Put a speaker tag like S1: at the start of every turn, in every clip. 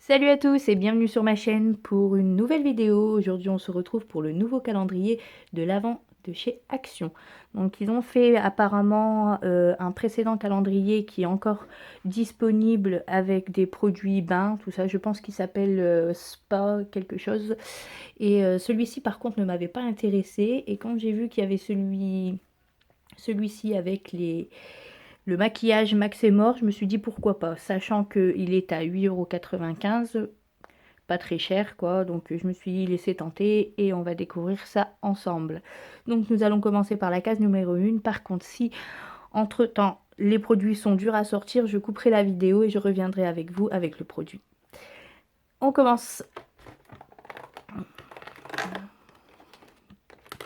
S1: Salut à tous et bienvenue sur ma chaîne pour une nouvelle vidéo. Aujourd'hui on se retrouve pour le nouveau calendrier de l'Avent de chez Action. Donc ils ont fait apparemment un précédent calendrier qui est encore disponible avec des produits bains, tout ça. Je pense qu'il s'appelle Spa quelque chose. Et celui-ci par contre ne m'avait pas intéressé. Et quand j'ai vu qu'il y avait celui-ci avec le maquillage Max et Mort, je me suis dit pourquoi pas, sachant qu'il est à 8,95 €, pas très cher quoi, donc je me suis laissé tenter et on va découvrir ça ensemble. Donc nous allons commencer par la case numéro 1. Par contre, si entre temps les produits sont durs à sortir, je couperai la vidéo et je reviendrai avec vous avec le produit. On commence.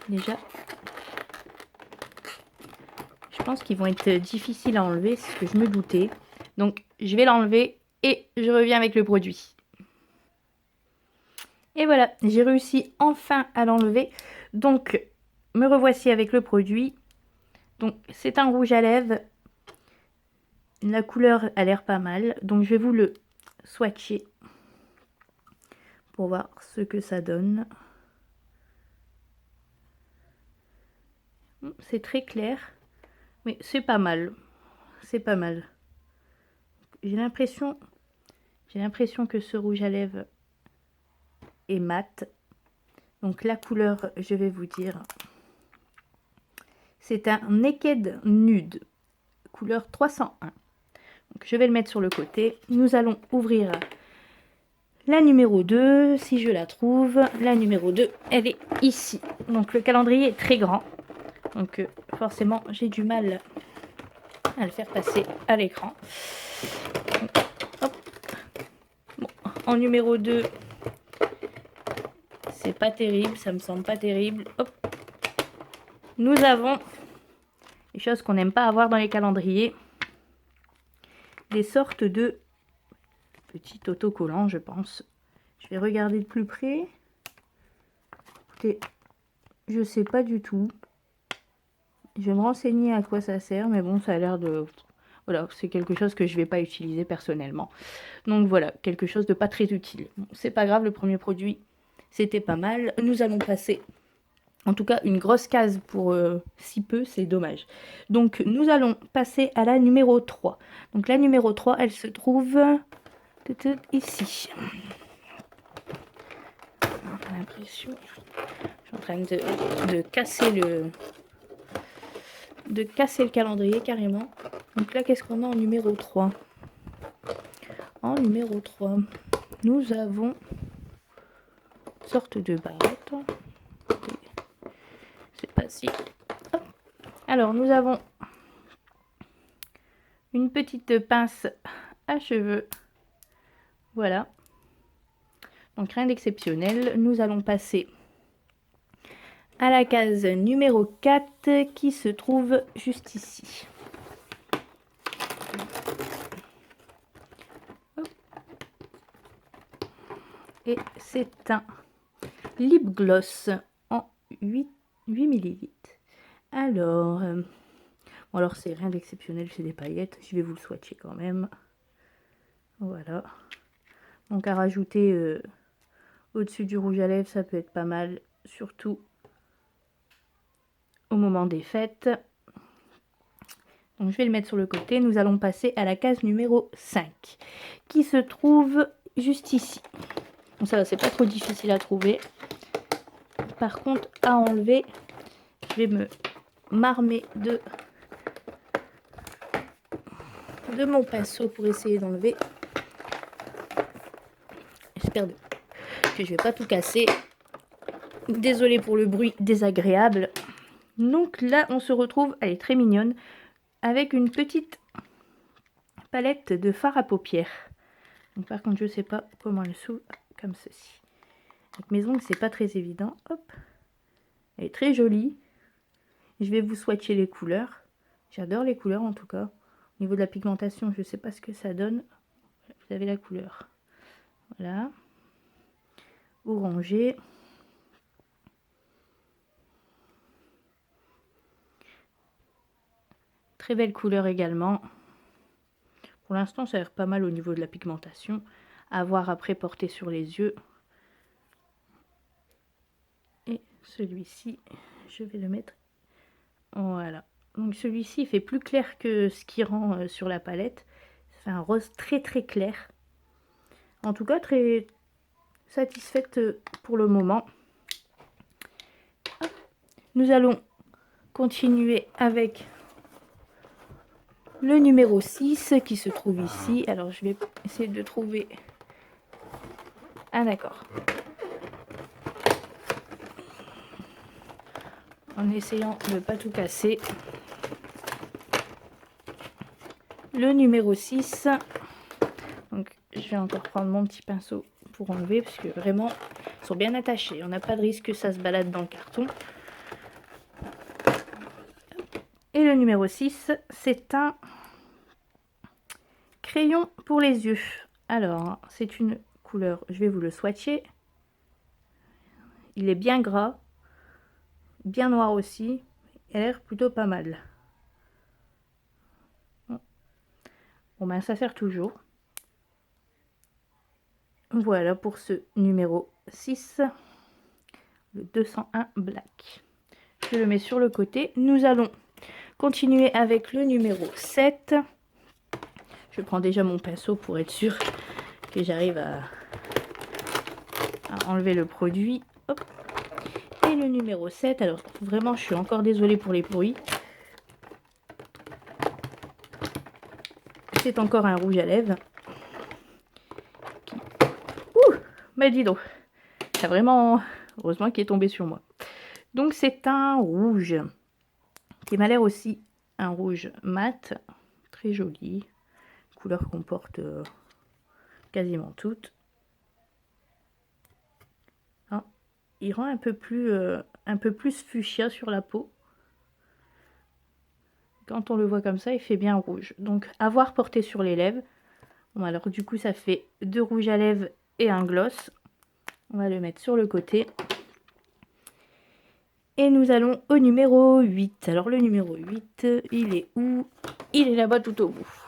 S1: Déjà, je pense qu'ils vont être difficiles à enlever, c'est ce que je me doutais. Donc je vais l'enlever et je reviens avec le produit. Et voilà, j'ai réussi enfin à l'enlever. Donc me revoici avec le produit. Donc c'est un rouge à lèvres. La couleur a l'air pas mal. Donc je vais vous le swatcher pour voir ce que ça donne. C'est très clair. Mais c'est pas mal. C'est pas mal. J'ai l'impression que ce rouge à lèvres est mat. Donc la couleur, je vais vous dire. C'est un Naked Nude. Couleur 301. Donc je vais le mettre sur le côté. Nous allons ouvrir la numéro 2, si je la trouve. La numéro 2, elle est ici. Donc le calendrier est très grand. Donc forcément, j'ai du mal à le faire passer à l'écran. Bon, en numéro 2, c'est pas terrible, ça me semble pas terrible. Hop. Nous avons des choses qu'on n'aime pas avoir dans les calendriers. Des sortes de petits autocollants, je pense. Je vais regarder de plus près. Écoutez, je sais pas du tout. Je vais me renseigner à quoi ça sert, mais bon, ça a l'air de... Voilà, c'est quelque chose que je vais pas utiliser personnellement. Donc voilà, quelque chose de pas très utile. Bon, c'est pas grave, le premier produit, c'était pas mal. Nous allons passer, en tout cas, une grosse case pour si peu, c'est dommage. Donc nous allons passer à la numéro 3. Donc la numéro 3, elle se trouve ici. J'ai l'impression... Je suis en train de casser le calendrier carrément. Donc là, qu'est-ce qu'on a en numéro 3? En numéro 3, nous avons une sorte de baguette. C'est pas si... Hop. Alors, nous avons une petite pince à cheveux. Voilà. Donc, rien d'exceptionnel. Nous allons passer à la case numéro 4 qui se trouve juste ici. Et c'est un lip gloss en 8 ml. Alors, bon alors c'est rien d'exceptionnel, c'est des paillettes. Je vais vous le swatcher quand même. Voilà. Donc à rajouter au-dessus du rouge à lèvres, ça peut être pas mal. Surtout au moment des fêtes. Donc je vais le mettre sur le côté. Nous allons passer à la case numéro 5. Qui se trouve juste ici. Bon ça c'est pas trop difficile à trouver. Par contre à enlever, je vais me m'armer de mon pinceau pour essayer d'enlever. J'espère que je vais pas tout casser. Désolée pour le bruit désagréable. Donc là on se retrouve, elle est très mignonne, avec une petite palette de fard à paupières. Donc par contre je sais pas comment elle s'ouvre, comme ceci. Avec mes ongles c'est pas très évident. Hop, elle est très jolie. Je vais vous swatcher les couleurs. J'adore les couleurs en tout cas. Au niveau de la pigmentation je sais pas ce que ça donne. Vous avez la couleur. Voilà. Orangé. Très belle couleur également. Pour l'instant ça a l'air pas mal au niveau de la pigmentation. à voir après porter sur les yeux. Et celui-ci, je vais le mettre. Voilà. Donc celui-ci, il fait plus clair que ce qui rend sur la palette. Ça fait un rose très très clair. En tout cas, très satisfaite pour le moment. Hop. Nous allons continuer avec le numéro 6 qui se trouve ici. Alors, je vais essayer de trouver... Ah, d'accord. En essayant de ne pas tout casser. Le numéro 6. Donc, je vais encore prendre mon petit pinceau pour enlever parce que vraiment, ils sont bien attachés. On n'a pas de risque que ça se balade dans le carton. Et le numéro 6, c'est un crayon pour les yeux. Alors, c'est une couleur, je vais vous le swatcher. Il est bien gras, bien noir aussi. Il a l'air plutôt pas mal. Bon ben, ça sert toujours. Voilà pour ce numéro 6, le 201 Black. Je le mets sur le côté. Nous allons continuer avec le numéro 7. Je prends déjà mon pinceau pour être sûr que j'arrive à enlever le produit. Hop. Et le numéro 7, alors vraiment je suis encore désolée pour les bruits. C'est encore un rouge à lèvres. Ouh, mais dis donc, ça vraiment, heureusement qu'il est tombé sur moi. Donc c'est un rouge qui m'a l'air aussi un rouge mat, très joli, couleur qu'on porte quasiment toutes. Hein, il rend un peu plus fuchsia sur la peau. Quand on le voit comme ça, il fait bien rouge. Donc à voir porter sur les lèvres. Bon, alors du coup ça fait 2 rouges à lèvres et un gloss. On va le mettre sur le côté. Et nous allons au numéro 8. Alors le numéro 8, il est où? Il est là-bas tout au bout.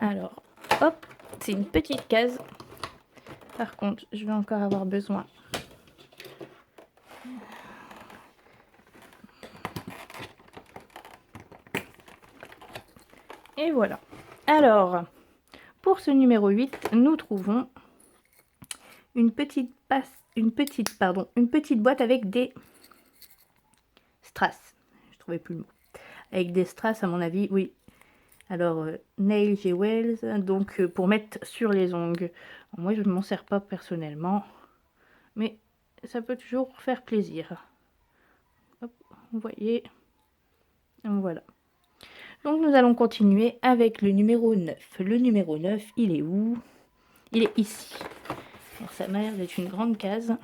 S1: Alors, hop, c'est une petite case. Par contre, je vais encore avoir besoin. Et voilà. Alors, pour ce numéro 8, nous trouvons une petite boîte avec des strass. Je trouvais plus le mot. Avec des strass, à mon avis, oui. Alors, Nail Jewels, donc pour mettre sur les ongles. Moi, je ne m'en sers pas personnellement, mais ça peut toujours faire plaisir. Hop, vous voyez. Voilà. Donc, nous allons continuer avec le numéro 9. Le numéro 9, il est où? Il est ici. Alors, ça m'a l'air d'être une grande case.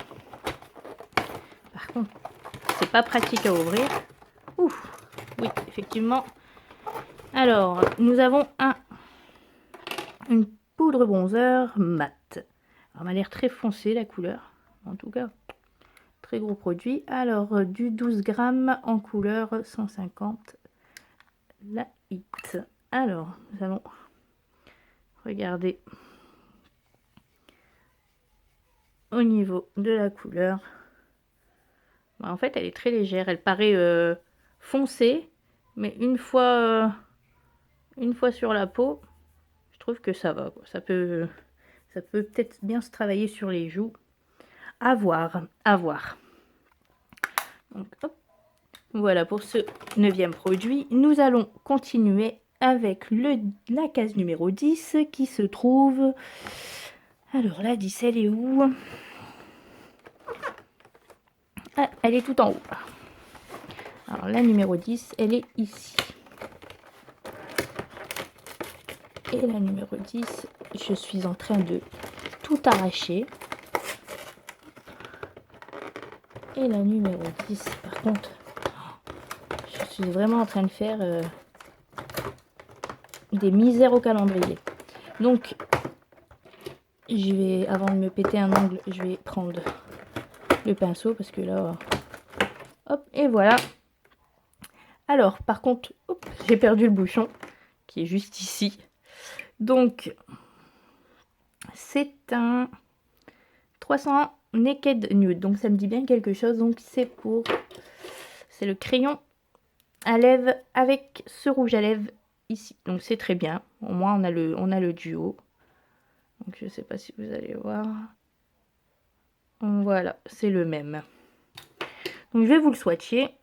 S1: Par contre, c'est pas pratique à ouvrir. Ouf, oui, effectivement. Alors, nous avons une poudre bronzer mat. Alors, elle m'a l'air très foncée la couleur. En tout cas, très gros produit. Alors, du 12 grammes en couleur 150 la hit. Alors, nous allons regarder au niveau de la couleur. En fait, elle est très légère. Elle paraît foncée, mais une fois sur la peau, je trouve que ça va, quoi. Ça peut peut-être bien se travailler sur les joues. À voir, à voir. Donc, hop. Voilà pour ce 9e produit. Nous allons continuer avec la case numéro 10 qui se trouve... Alors la 10, elle est où? Ah, elle est tout en haut. Alors la numéro 10, elle est ici. Et la numéro 10, je suis en train de tout arracher. Et la numéro 10, par contre, je suis vraiment en train de faire des misères au calendrier. Donc, je vais, avant de me péter un ongle, je vais prendre le pinceau parce que là, hop, et voilà. Alors, par contre, j'ai perdu le bouchon qui est juste ici. Donc, c'est un 300 Naked Nude. Donc, ça me dit bien quelque chose. Donc, c'est le crayon à lèvres avec ce rouge à lèvres ici. Donc, c'est très bien. Au moins, on a le duo. Donc, je ne sais pas si vous allez voir. Voilà, c'est le même. Donc, je vais vous le swatcher.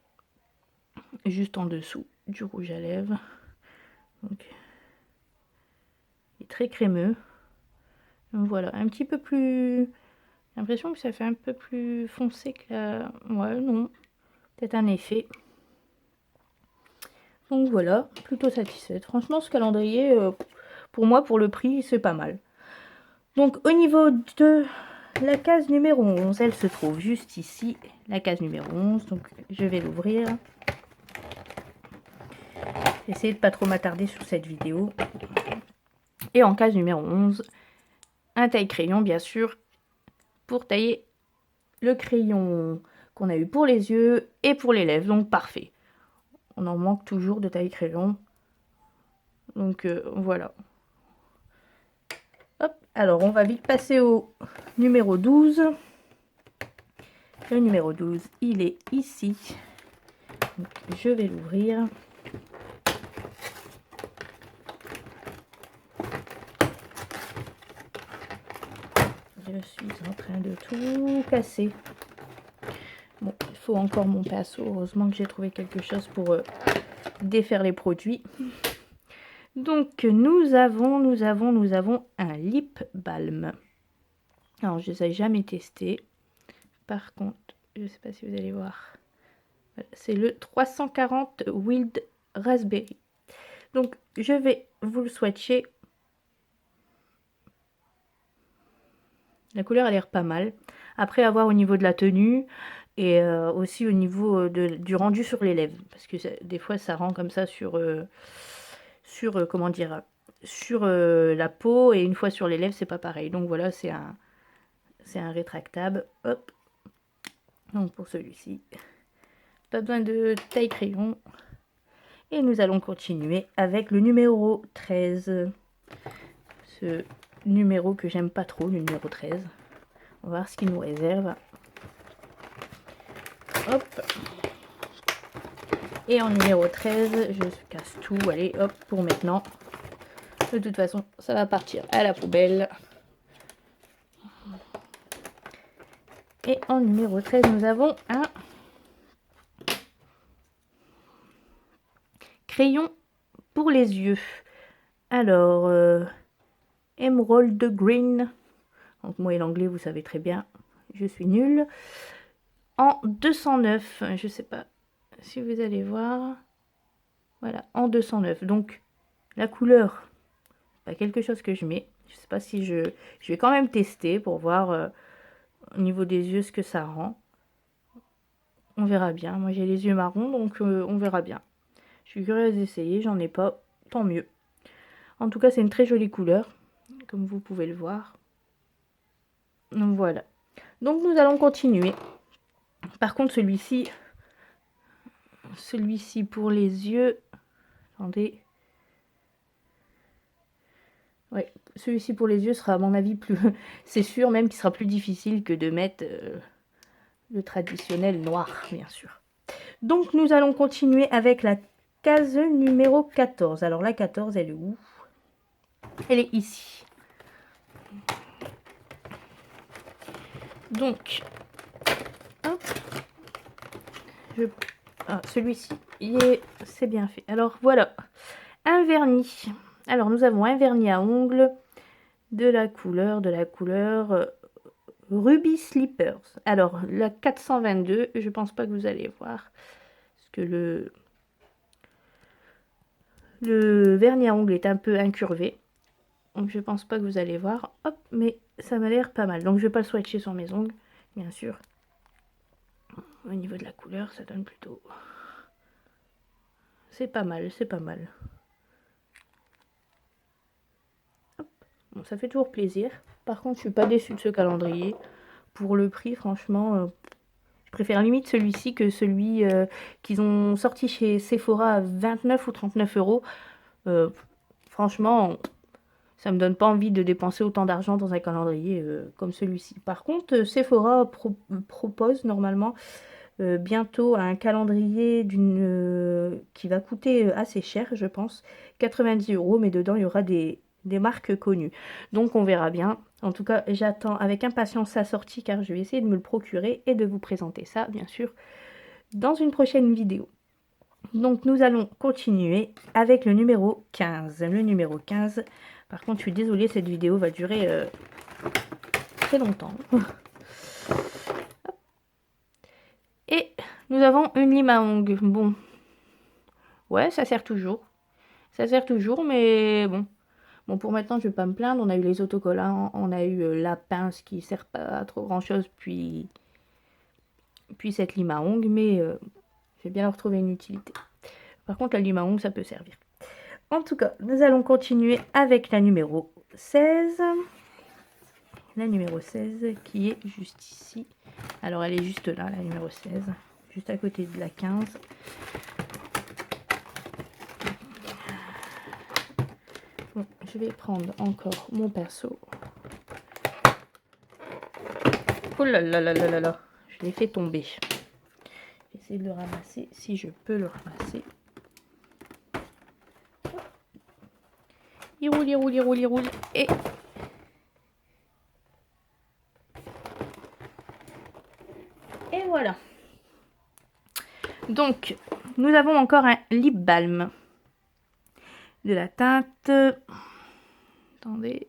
S1: Juste en dessous du rouge à lèvres. Donc, il est très crémeux. Donc, voilà, un petit peu plus... J'ai l'impression que ça fait un peu plus foncé que la... Ouais, non. Peut-être un effet. Donc voilà, plutôt satisfaite. Franchement, ce calendrier, pour moi, pour le prix, c'est pas mal. Donc au niveau de la case numéro 11, elle se trouve juste ici, la case numéro 11. Donc je vais l'ouvrir. J'essaie de pas trop m'attarder sur cette vidéo. Et en case numéro 11, un taille-crayon, bien sûr, pour tailler le crayon qu'on a eu pour les yeux et pour les lèvres. Donc parfait. On en manque toujours de taille-crayon. Donc voilà. Hop, alors on va vite passer au numéro 12. Le numéro 12, il est ici. Donc, je vais l'ouvrir. Je suis en train de tout casser. Bon, il faut encore mon pinceau. Heureusement que j'ai trouvé quelque chose pour défaire les produits. Donc, nous avons un lip balm. Alors, je ne les ai jamais testés. Par contre, je ne sais pas si vous allez voir. Voilà, c'est le 340 Wild Raspberry. Donc, je vais vous le swatcher. La couleur a l'air pas mal. Après, à voir au niveau de la tenue et aussi au niveau du rendu sur les lèvres. Parce que des fois, ça rend comme ça sur comment dire, sur la peau, et une fois sur les lèvres, c'est pas pareil. Donc voilà, c'est un rétractable. Hop. Donc pour celui-ci, pas besoin de taille crayon. Et nous allons continuer avec le numéro 13. Ce numéro que j'aime pas trop, le numéro 13. On va voir ce qu'il nous réserve. Hop. Et en numéro 13, je casse tout. Allez, hop, pour maintenant. De toute façon, ça va partir à la poubelle. Et en numéro 13, nous avons un crayon pour les yeux. Alors, Emerald Green. Donc moi et l'anglais, vous savez très bien, je suis nulle. En 209, je sais pas si vous allez voir. Voilà, en 209. Donc, la couleur, pas quelque chose que je mets. Je sais pas si je vais quand même tester pour voir au niveau des yeux ce que ça rend. On verra bien. Moi, j'ai les yeux marrons, donc on verra bien. Je suis curieuse d'essayer, j'en ai pas, tant mieux. En tout cas, c'est une très jolie couleur, comme vous pouvez le voir. Donc voilà. Donc nous allons continuer. Par contre, celui-ci pour les yeux, attendez. Ouais, celui-ci pour les yeux sera à mon avis plus, c'est sûr même qu'il sera plus difficile que de mettre le traditionnel noir, bien sûr. Donc nous allons continuer avec la case numéro 14. Alors la 14, elle est où? Elle est ici. Donc, hop, celui-ci, c'est bien fait. Alors voilà, un vernis. Alors nous avons un vernis à ongles de la couleur Ruby Slippers. Alors la 422, je pense pas que vous allez voir, parce que le vernis à ongles est un peu incurvé. Donc je pense pas que vous allez voir. Hop, mais ça m'a l'air pas mal. Donc je vais pas le swatcher sur mes ongles, bien sûr. Au niveau de la couleur, ça donne plutôt... C'est pas mal, c'est pas mal. Hop. Bon, ça fait toujours plaisir. Par contre, je suis pas déçue de ce calendrier. Pour le prix, franchement, je préfère limite celui-ci que celui qu'ils ont sorti chez Sephora à 29 ou 39 euros. franchement, ça me donne pas envie de dépenser autant d'argent dans un calendrier comme celui-ci. Par contre, Sephora propose normalement bientôt un calendrier qui va coûter assez cher, je pense, 90 €, mais dedans il y aura des marques connues. Donc on verra bien. En tout cas, j'attends avec impatience sa sortie car je vais essayer de me le procurer et de vous présenter ça, bien sûr, dans une prochaine vidéo. Donc nous allons continuer avec le numéro 15. Le numéro 15, par contre je suis désolée, cette vidéo va durer très longtemps. Et nous avons une lime à ongles. Bon, ouais, ça sert toujours. Ça sert toujours, mais bon. Bon, pour maintenant, je vais pas me plaindre. On a eu les autocollants, on a eu la pince qui sert pas à trop grand chose, puis cette lime à ongles, mais je vais bien leur trouver une utilité. Par contre, la lime à ongles, ça peut servir. En tout cas, nous allons continuer avec la numéro 16. La numéro 16 qui est juste ici. Alors, elle est juste là, la numéro 16. Juste à côté de la 15. Bon, je vais prendre encore mon pinceau. Oh là là là là là là. Je l'ai fait tomber. Je vais essayer de le ramasser si je peux le ramasser. Il roule, il roule, il roule, il roule. Et voilà. Donc, nous avons encore un lip balm. De la teinte... Attendez.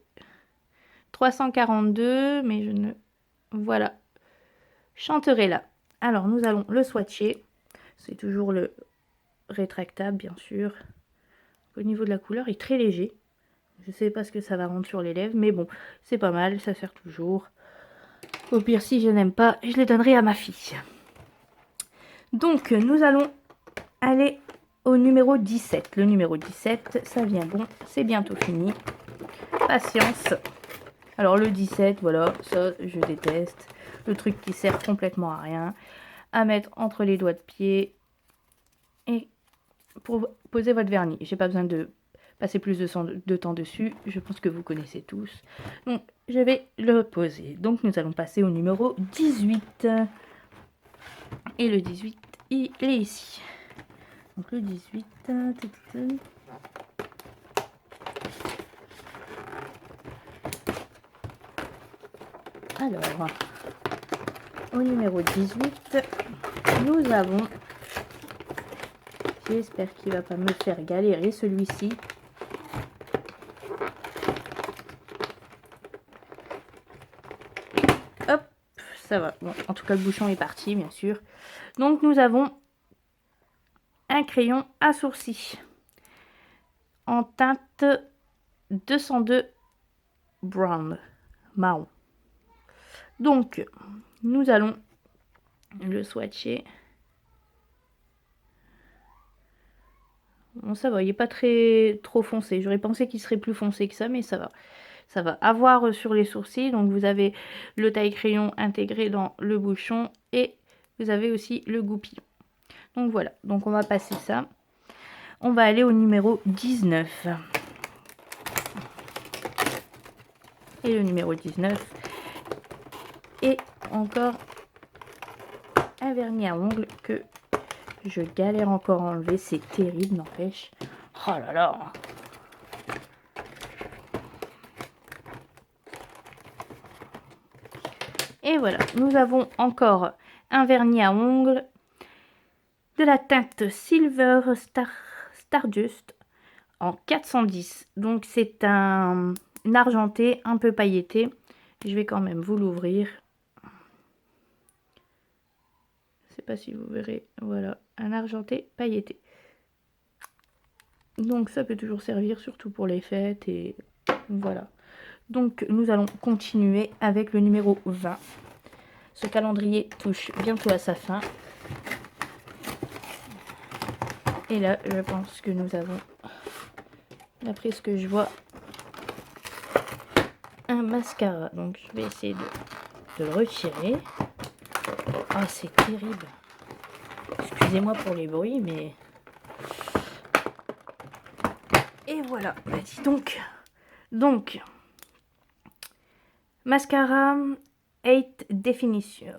S1: 342, mais je ne... Voilà. Chanterella. Alors, nous allons le swatcher. C'est toujours le rétractable, bien sûr. Au niveau de la couleur, il est très léger. Je sais pas ce que ça va rendre sur les lèvres, mais bon, c'est pas mal, ça sert toujours. Au pire, si je n'aime pas, je les donnerai à ma fille. Donc, nous allons aller au numéro 17. Le numéro 17, ça vient bon, c'est bientôt fini. Patience. Alors, le 17, voilà, ça, je déteste. Le truc qui sert complètement à rien. À mettre entre les doigts de pied. Et pour poser votre vernis. J'ai pas besoin de passer plus de temps dessus. Je pense que vous connaissez tous. Donc, je vais le poser. Donc, nous allons passer au numéro 18. Et le 18, il est ici. Donc, le 18... Alors, au numéro 18, nous avons... J'espère qu'il va pas me faire galérer celui-ci. Hop, ça va. Bon, en tout cas, le bouchon est parti, bien sûr. Donc, nous avons un crayon à sourcils en teinte 202 brown, marron. Donc, nous allons le swatcher. Bon, ça va, il n'est pas trop foncé. J'aurais pensé qu'il serait plus foncé que ça, mais ça va. Ça va avoir sur les sourcils. Donc, vous avez le taille-crayon intégré dans le bouchon et vous avez aussi le goupil. Donc, voilà. Donc, on va passer ça. On va aller au numéro 19. Et le numéro 19 est encore un vernis à ongles que je galère encore à enlever. C'est terrible, n'empêche. Oh là là! Et voilà, nous avons encore un vernis à ongles de la teinte Silver Stardust en 410. Donc c'est un argenté un peu pailleté. Je vais quand même vous l'ouvrir. Je ne sais pas si vous verrez. Voilà, un argenté pailleté. Donc ça peut toujours servir, surtout pour les fêtes. Et voilà. Donc nous allons continuer avec le numéro 20. Ce calendrier touche bientôt à sa fin. Et là, je pense que nous avons, d'après ce que je vois, un mascara. Donc je vais essayer de le retirer. Ah, c'est terrible. Excusez-moi pour les bruits, mais... Et Et voilà, vas-y donc, mascara 8 Definition.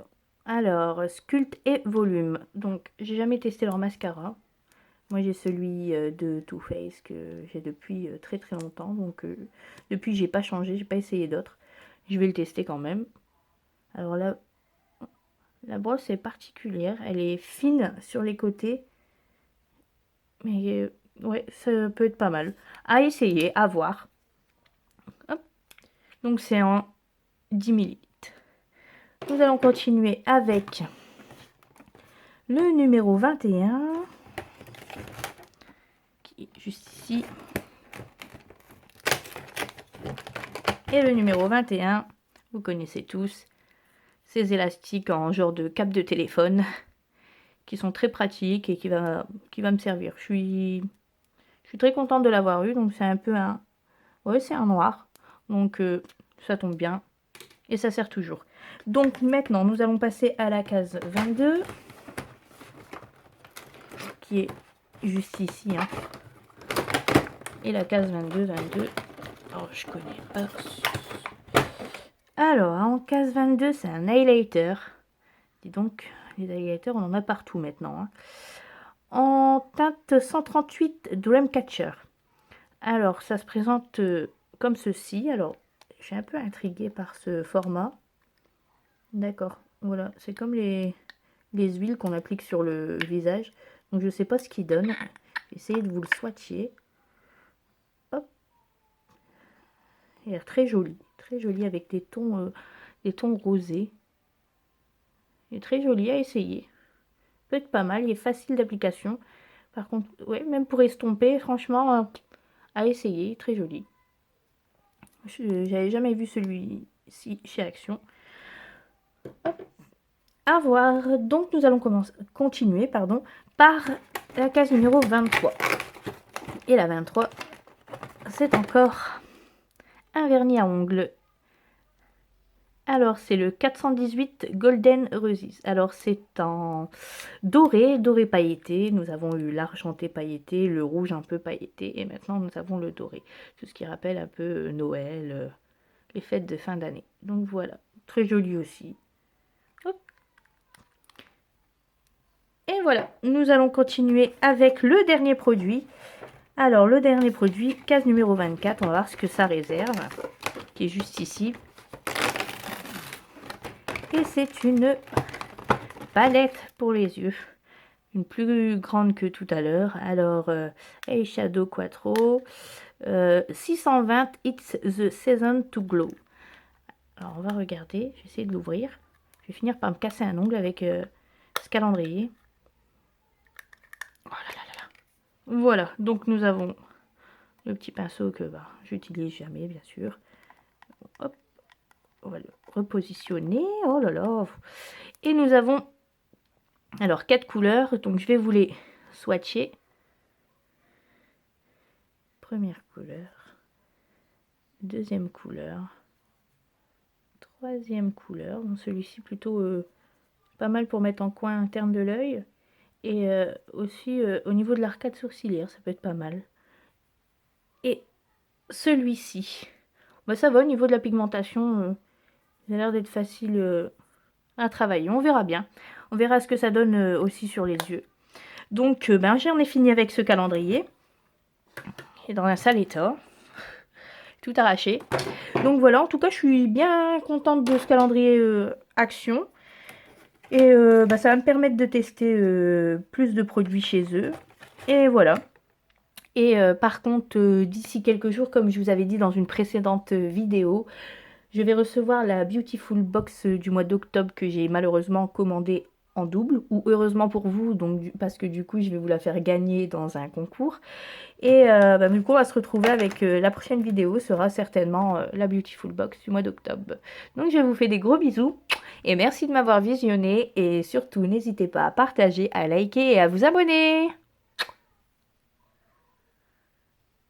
S1: Alors, sculpte et volume. Donc, j'ai jamais testé leur mascara. Moi, j'ai celui de Too Faced que j'ai depuis très très longtemps. Donc, depuis, j'ai pas changé, j'ai pas essayé d'autres. Je vais le tester quand même. Alors là, la brosse est particulière. Elle est fine sur les côtés. Mais ouais, ça peut être pas mal. À essayer, à voir. Hop. Donc, c'est en 10 ml. Nous allons continuer avec le numéro 21. Qui est juste ici. Et le numéro 21, vous connaissez tous, ces élastiques en genre de cap de téléphone qui sont très pratiques et qui va me servir. Je suis très contente de l'avoir eu, donc c'est un peu un... Ouais, c'est un noir, donc ça tombe bien et ça sert toujours. Donc maintenant, nous allons passer à la case 22 qui est juste ici. Hein. Et la case 22. Oh, je connais pas. Alors, en case 22, c'est un highlighter. Dis donc, les highlighters, on en a partout maintenant. Hein. En teinte 138 Dreamcatcher. Alors, ça se présente comme ceci. Alors, je suis un peu intriguée par ce format. D'accord, voilà. C'est comme les huiles qu'on applique sur le visage. Donc, je ne sais pas ce qu'il donne. Essayez de vous le swatcher. Hop. Il a l'air très joli avec des tons rosés. Il est très joli à essayer. Peut être pas mal, il est facile d'application. Par contre, ouais, même pour estomper, franchement, à essayer, très joli. J'avais jamais vu celui-ci chez Action. Hop. À voir. Donc nous allons continuer par la case numéro 23. Et la 23, c'est encore un vernis à ongles. Alors, c'est le 418 Golden Roses. Alors, c'est en doré pailleté. Nous avons eu l'argenté pailleté, le rouge un peu pailleté. Et maintenant, nous avons le doré. Tout ce qui rappelle un peu Noël, les fêtes de fin d'année. Donc, voilà. Très joli aussi. Hop. Et voilà. Nous allons continuer avec le dernier produit. Alors, le dernier produit, case numéro 24. On va voir ce que ça réserve. Qui est juste ici. Et c'est une palette pour les yeux. Une plus grande que tout à l'heure. Alors, Eyeshadow Quattro. 620 It's the Season to Glow. Alors, on va regarder. Je vais essayer de l'ouvrir. Je vais finir par me casser un ongle avec ce calendrier. Oh là là là là. Voilà. Donc, nous avons le petit pinceau que j'utilise jamais, bien sûr. Hop. On va le repositionner. Oh là là. Et nous avons alors 4 couleurs. Donc je vais vous les swatcher. Première couleur. Deuxième couleur. Troisième couleur. Donc celui-ci plutôt pas mal pour mettre en coin interne de l'œil. Et aussi au niveau de l'arcade sourcilière. Ça peut être pas mal. Et celui-ci. Bah, ça va au niveau de la pigmentation. Il a l'air d'être facile à travailler. On verra bien. On verra ce que ça donne aussi sur les yeux. Donc, j'en ai fini avec ce calendrier. Et dans un sale état. Tout arraché. Donc voilà, en tout cas, je suis bien contente de ce calendrier Action. Et ça va me permettre de tester plus de produits chez eux. Et voilà. Et par contre, d'ici quelques jours, comme je vous avais dit dans une précédente vidéo, je vais recevoir la Beautiful Box du mois d'octobre que j'ai malheureusement commandée en double, ou heureusement pour vous, donc parce que du coup je vais vous la faire gagner dans un concours. Et du coup on va se retrouver avec la prochaine vidéo sera certainement la Beautiful Box du mois d'octobre. Donc je vous fais des gros bisous et merci de m'avoir visionné et surtout n'hésitez pas à partager, à liker et à vous abonner.